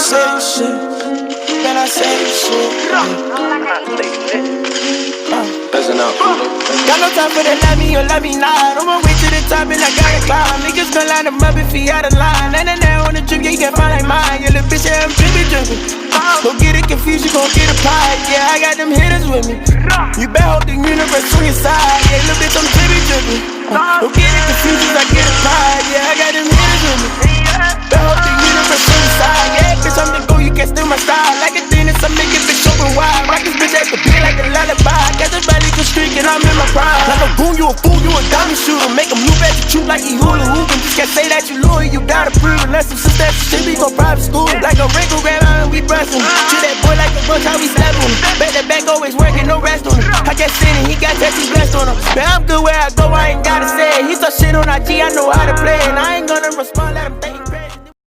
say shit, then I say shit. That's enough. Got no time for the love me or love me not. On my way to the top and I gotta climb. Niggas gon' line them up if he out of line. And then on the trip, yeah, you can find like mine. Yeah, little bitch, yeah, I'm drippin'. Don't get it confused, you gon' get a pie. Yeah, I got them hitters with me. You better hope the universe on your side. Yeah, little bitch, I'm drippin'. Don't get it confused, I get a pie. Yeah, I got them hitters with me. Better hope the universe on your side. Yeah, bitch, I'm the go, you can't steal my style. Like a dentist, I make it bitch open wide. Rock this bitch at the beat like a lullaby. Got the belly to streak and I'm in my prime. Like a goon, you a fool, you a diamond shooter. Make him loop at you, shoot like he hula hoopin'. Just can't say that you loyal, you gotta prove it. Unless some sisters shit, we go private school. Like a wrinkle grab out and we breastin'. Treat that boy like a bunch, how we slap on him. Back to back, always working, no rest on him. I can't sit it, he got text, he blessed on him. Man, I'm good where I go, I ain't gotta say it. He saw shit on IG, I know how to play it. And I ain't gonna respond, let him think.